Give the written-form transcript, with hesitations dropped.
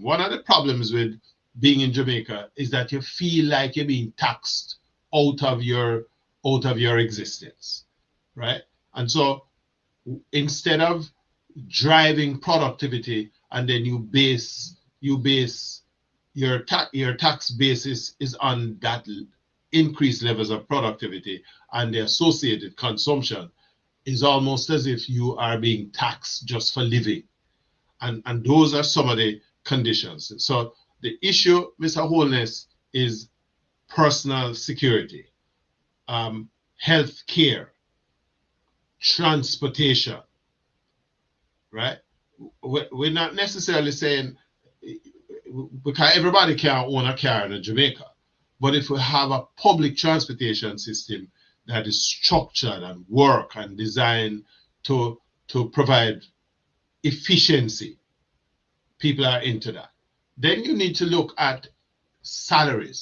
One of the problems with being in Jamaica is that you feel like you're being taxed out of your existence, right? And so instead of driving productivity, and then you base your tax basis is on that increased levels of productivity and the associated consumption, is almost as if you are being taxed just for living. And those are some of the conditions. So the issue, Mr. Holness, is personal security, health care, transportation, right? We're not necessarily saying, because everybody can't own a car in Jamaica, but if we have a public transportation system that is structured and work and designed to provide efficiency, people are into that. Then you need to look at salaries.